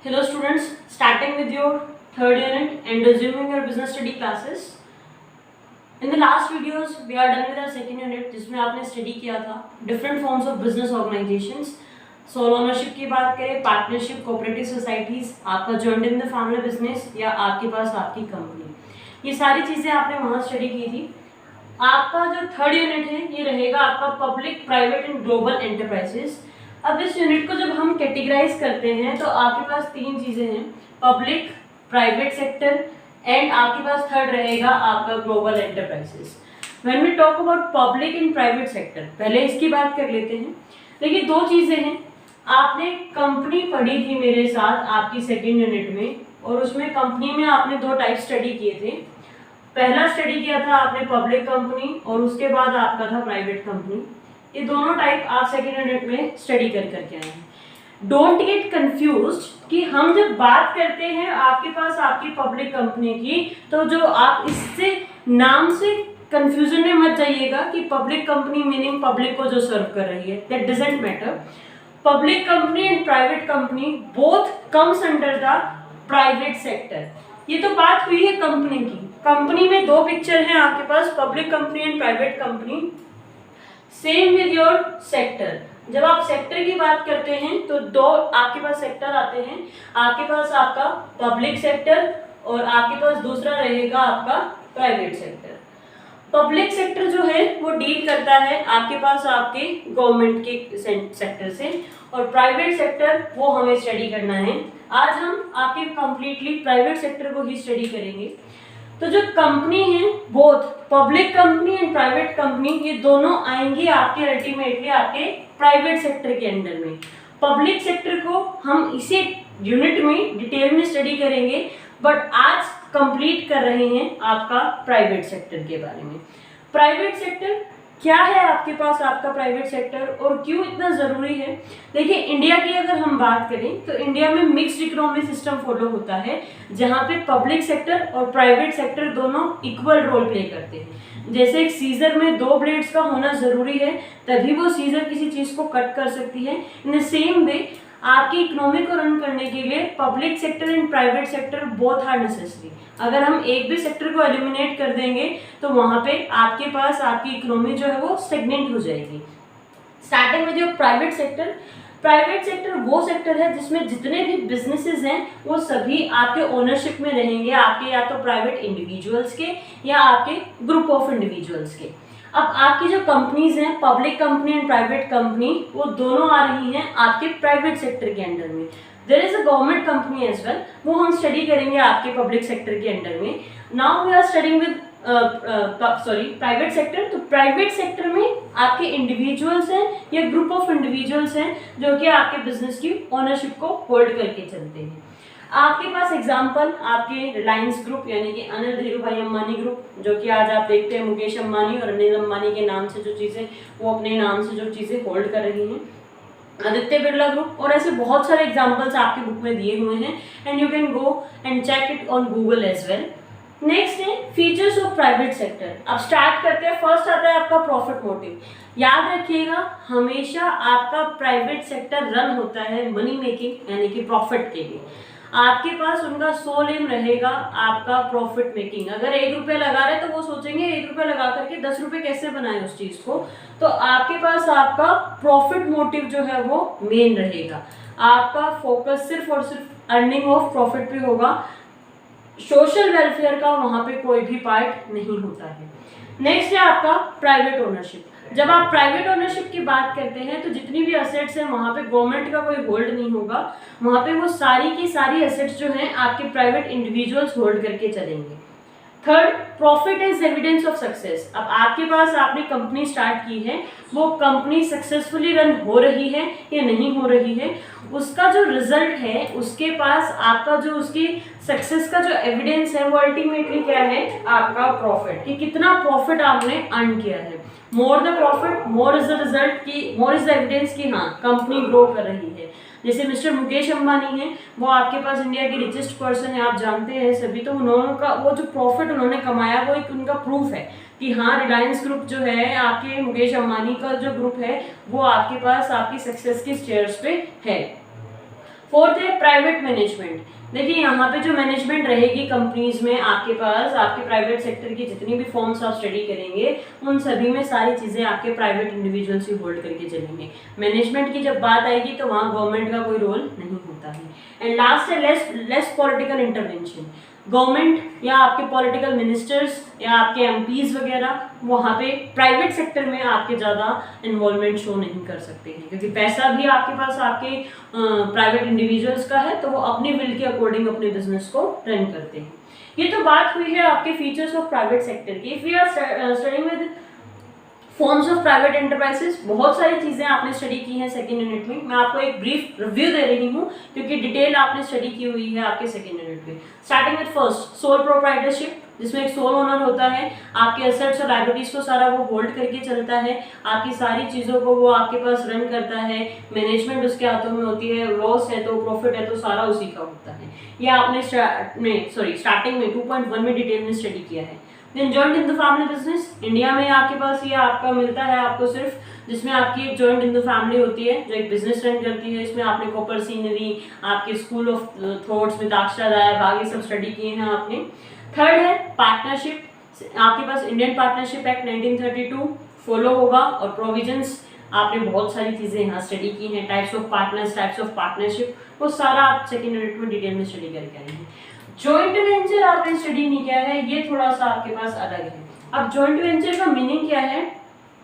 Hello students, starting with your third unit and resuming your business study classes. In the last videos, we are done with our second unit जिसमें आपने study किया था different forms of business organizations, sole ownership की बात करें, partnership, cooperative societies, आपका joint in the family business या आपके पास आपकी कंपनी, ये सारी चीज़ें आपने वहाँ स्टडी की थी। आपका जो थर्ड यूनिट है ये रहेगा आपका public, private and global enterprises. अब इस यूनिट को जब हम कैटेगराइज करते हैं तो आपके पास तीन चीज़ें हैं, पब्लिक, प्राइवेट सेक्टर एंड आपके पास थर्ड रहेगा आपका global enterprises. When we talk about public and private sector, पहले इसकी बात कर लेते हैं। देखिए दो चीज़ें हैं, आपने कंपनी पढ़ी थी मेरे साथ आपकी सेकेंड यूनिट में, और उसमें कंपनी में आपने दो टाइप स्टडी किए थे। पहला स्टडी किया था आपने पब्लिक कंपनी और उसके बाद आपका था प्राइवेट कंपनी। ये दोनों टाइप आप सेकेंड यूनिट में स्टडी करके आए हैं। डोंट गेट कंफ्यूज्ड कि हम जब बात करते हैं आपके पास आपकी पब्लिक कंपनी की, तो जो आप इससे नाम से कंफ्यूजन में मत जाइएगा कि पब्लिक कंपनी मीनिंग पब्लिक को जो सर्व कर रही है, that doesn't matter. Public company and private company both comes under the private sector. ये तो बात हुई है कंपनी की। कंपनी में दो पिक्चर हैं आपके पास, public company and private company. Same with your sector, जब आप सेक्टर की बात करते हैं तो दो आपके पास सेक्टर आते हैं, आपके पास आपका पब्लिक सेक्टर और आपके पास दूसरा रहेगा आपका प्राइवेट सेक्टर। पब्लिक सेक्टर जो है वो डील करता है आपके पास आपके गवर्नमेंट के सेक्टर से, और प्राइवेट सेक्टर वो हमें स्टडी करना है। आज हम आपके कंप्लीटली प्राइवेट सेक्टर को ही स्टडी करेंगे। तो जो कंपनी है, both public company and private company, ये दोनों आएंगी आपके अल्टीमेटली आपके प्राइवेट सेक्टर के अंडर में। पब्लिक सेक्टर को हम इसी यूनिट में डिटेल में स्टडी करेंगे, बट आज कंप्लीट कर रहे हैं आपका प्राइवेट सेक्टर के बारे में। प्राइवेट सेक्टर क्या है आपके पास, आपका प्राइवेट सेक्टर, और क्यों इतना ज़रूरी है। देखिए इंडिया की अगर हम बात करें तो इंडिया में मिक्स्ड इकोनॉमी सिस्टम फॉलो होता है, जहाँ पे पब्लिक सेक्टर और प्राइवेट सेक्टर दोनों इक्वल रोल प्ले करते हैं। जैसे एक सीजर में दो ब्लेड्स का होना ज़रूरी है, तभी वो सीजर किसी चीज़ को कट कर सकती है। इन द सेम वे आपकी इकोनॉमी को रन करने के लिए public sector and private sector both are necessary. अगर हम एक भी सेक्टर को एलिमिनेट कर देंगे तो वहाँ पे आपके पास आपकी इकोनॉमी जो है वो स्टेगनेंट हो जाएगी। स्टार्टिंग में जो प्राइवेट सेक्टर, प्राइवेट सेक्टर वो सेक्टर है जिसमें जितने भी बिजनेसेस हैं वो सभी आपके ओनरशिप में रहेंगे, आपके या तो प्राइवेट इंडिविजुअल्स के या आपके ग्रुप ऑफ इंडिविजुअल्स के। अब आपकी जो कंपनीज हैं, public company and private company, वो दोनों आ रही हैं आपके प्राइवेट सेक्टर के अंडर में। There is a government company as well, वो हम स्टडी करेंगे आपके पब्लिक सेक्टर के अंडर में। Now we are studying with private sector. तो प्राइवेट सेक्टर में आपके इंडिविजुअल्स हैं या ग्रुप ऑफ इंडिविजुअल्स हैं जो कि आपके बिजनेस की ओनरशिप को होल्ड करके चलते हैं। आपके पास एग्जांपल आपके रिलायंस ग्रुप यानी कि अनिल धीरूभाई अंबानी ग्रुप, जो कि आज आप देखते हैं मुकेश अंबानी और अनिल अंबानी के नाम से जो चीज़ें वो अपने नाम से जो चीज़ें होल्ड कर रही हैं, आदित्य बिरला ग्रुप, और ऐसे बहुत सारे एग्जांपल्स आपकी बुक में दिए हुए हैं and you can go and check it on Google as well. Next है फीचर्स ऑफ प्राइवेट सेक्टर। अब स्टार्ट करते हैं। फर्स्ट आता है आपका प्रॉफिट मोटिव। याद रखिएगा हमेशा आपका प्राइवेट सेक्टर रन होता है मनी मेकिंग यानी कि प्रॉफिट के लिए। आपके पास उनका सोल एम रहेगा आपका प्रॉफिट मेकिंग। अगर 1 रुपये लगा रहे तो वो सोचेंगे 1 रुपये लगा करके 10 रुपये कैसे बनाए उस चीज़ को। तो आपके पास आपका प्रॉफिट मोटिव जो है वो मेन रहेगा। आपका फोकस सिर्फ और सिर्फ अर्निंग ऑफ प्रॉफिट पे होगा, सोशल वेलफेयर का वहाँ पे कोई भी पार्ट नहीं होता है। नेक्स्ट है आपका प्राइवेट ओनरशिप। जब आप प्राइवेट ओनरशिप की बात करते हैं तो जितनी भी एसेट्स हैं वहाँ पे गवर्नमेंट का कोई होल्ड नहीं होगा, वहाँ पे वो सारी की सारी एसेट्स जो हैं आपके प्राइवेट इंडिविजुअल्स होल्ड करके चलेंगे। Third, profit is evidence of success. अब आपके पास आपने कंपनी स्टार्ट की है, वो कंपनी सक्सेसफुली रन हो रही है या नहीं हो रही है, उसका जो रिजल्ट है उसके पास आपका जो उसकी सक्सेस का जो एविडेंस है वो अल्टीमेटली क्या है, आपका प्रॉफिट, कि कितना प्रॉफिट आपने अर्न किया है। More the profit more is the result, की मोर इज द एविडेंस कि हाँ कंपनी ग्रो कर रही है। जैसे मिस्टर मुकेश अंबानी हैं, वो आपके पास इंडिया के रिचेस्ट पर्सन है, आप जानते हैं सभी। तो उन्होंने का वो जो प्रॉफिट उन्होंने कमाया वो एक उनका प्रूफ है कि हाँ रिलायंस ग्रुप जो है आपके मुकेश अंबानी का जो ग्रुप है वो आपके पास आपकी सक्सेस के स्टेयर्स पे है। फोर्थ है प्राइवेट मैनेजमेंट। देखिए यहाँ पे जो मैनेजमेंट रहेगी कंपनीज में, आपके पास आपके प्राइवेट सेक्टर की जितनी भी फॉर्म्स आप स्टडी करेंगे उन सभी में सारी चीज़ें आपके प्राइवेट इंडिविजुअल्स ही होल्ड करके चलेंगे। मैनेजमेंट की जब बात आएगी तो वहाँ गवर्नमेंट का कोई रोल नहीं होता है। एंड लास्ट है लेस पॉलिटिकल इंटरवेंशन। गवर्नमेंट या आपके पॉलिटिकल मिनिस्टर्स या आपके एमपीज वगैरह वहाँ पे प्राइवेट सेक्टर में आपके ज़्यादा इन्वॉल्वमेंट शो नहीं कर सकते हैं, क्योंकि पैसा भी आपके पास आपके प्राइवेट इंडिविजुअल्स का है, तो वो अपनी विल के अकॉर्डिंग अपने बिजनेस को रन करते हैं। ये तो बात हुई है आपके फीचर्स ऑफ प्राइवेट सेक्टर की। If we are studying with forms of private enterprises, बहुत सारी चीज़ें आपने स्टडी की हैं सेकेंड यूनिट में। मैं आपको एक ब्रीफ रिव्यू दे रही हूँ क्योंकि डिटेल आपने स्टडी की हुई है आपके सेकेंड यूनिट में। Starting with first, sole proprietorship, जिसमें एक सोल ओनर होता है, आपके एसेट्स और लायबिलिटीज को सारा वो होल्ड करके चलता है, आपकी सारी चीज़ों को वो आपके पास रन करता है, मैनेजमेंट उसके हाथों में होती है, लॉस है तो प्रॉफिट है तो सारा उसी का होता है। ये आपने स्टार्टिंग में 2.1 में डिटेल में स्टडी किया है। Then joint in the family business, India में आपके पास ये आपका मिलता है आपको सिर्फ, जिसमें आपकी एक जॉइंट इन द फैमिली होती है जो एक बिजनेस रन करती है। इसमें आपने कॉपर सीनरी, आपके स्कूल ऑफ थॉट्स में दाक्षादायक आगे सब स्टडी किए हैं आपने। थर्ड है पार्टनरशिप, आपके पास इंडियन पार्टनरशिप एक्ट 1932 फॉलो होगा और प्रोविजंस आपने बहुत सारी चीज़ें यहाँ स्टडी की हैं, types of partners, types of partnership, वो सारा आप सेकेंड यूनिट में डिटेल में स्टडी करके आएंगे। जॉइंट वेंचर आपने स्टडी नहीं किया है, ये थोड़ा सा आपके पास अलग है। अब जॉइंट वेंचर का मीनिंग क्या है?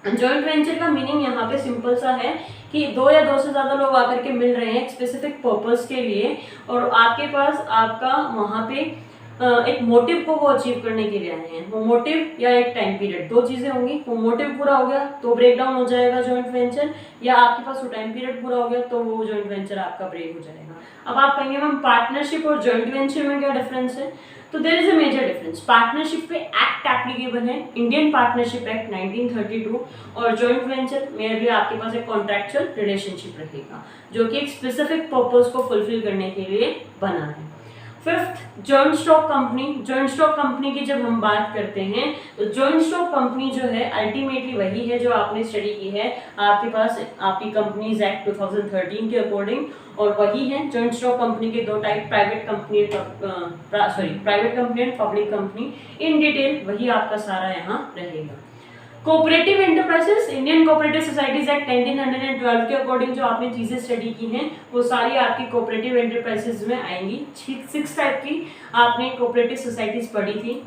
जॉइंट वेंचर का मीनिंग यहाँ पे सिंपल सा है कि दो या दो से ज़्यादा लोग आकर के मिल रहे हैं एक स्पेसिफिक पर्पस के लिए, और आपके पास आपका वहाँ पे एक मोटिव को वो अचीव करने के लिए आए हैं। वो मोटिव या एक टाइम पीरियड, दो चीज़ें होंगी। वो मोटिव पूरा हो गया तो ब्रेक डाउन हो जाएगा जॉइंट वेंचर, या आपके पास वो टाइम पीरियड पूरा हो गया तो वो जॉइंट वेंचर आपका ब्रेक हो जाएगा। अब आप कहेंगे मैम पार्टनरशिप और जॉइंट वेंचर में क्या डिफरेंस है? तो there is a major difference. Partnership पे एक्ट एप्लीकेबल है, इंडियन पार्टनरशिप एक्ट 1932, और जॉइंट वेंचर में भी आपके पास एक कॉन्ट्रैक्चुअल रिलेशनशिप रहेगा जो कि एक स्पेसिफिक पर्पस को फुलफिल करने के लिए बना है। Fifth, joint stock company. Joint stock company की जब हम बात करते हैं तो जॉइंट स्टॉक कंपनी जो है अल्टीमेटली वही है जो आपने स्टडी की है आपके पास आपकी कंपनीज एक्ट 2013 के अकॉर्डिंग, और वही है जॉइंट स्टॉक कंपनी के दो type, private company and public company. In detail वही आपका सारा यहाँ रहेगा। Cooperative enterprises, Indian cooperative societies act 1912 के अकॉर्डिंग जो आपने चीज़ें स्टडी की हैं वो सारी आपकी कोऑपरेटिव एंटरप्राइजेस में आएंगी। 6 टाइप की आपने कोऑपरेटिव सोसाइटीज पढ़ी थी,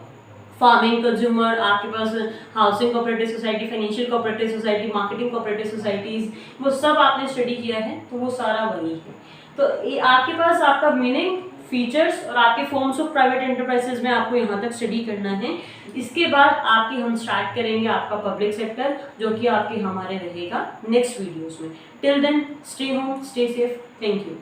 फार्मिंग, कंज्यूमर, आपके पास housing cooperative society, financial cooperative society, marketing cooperative societies, वो सब आपने स्टडी किया है तो वो सारा वही है। तो ये आपके पास आपका मीनिंग, फीचर्स और आपके फॉर्म्स ऑफ प्राइवेट एंटरप्राइजेस में आपको यहाँ तक स्टडी करना है। इसके बाद आपकी हम स्टार्ट करेंगे आपका पब्लिक सेक्टर, जो कि आपके हमारे रहेगा नेक्स्ट वीडियोस में। Till then stay home, stay safe, thank you.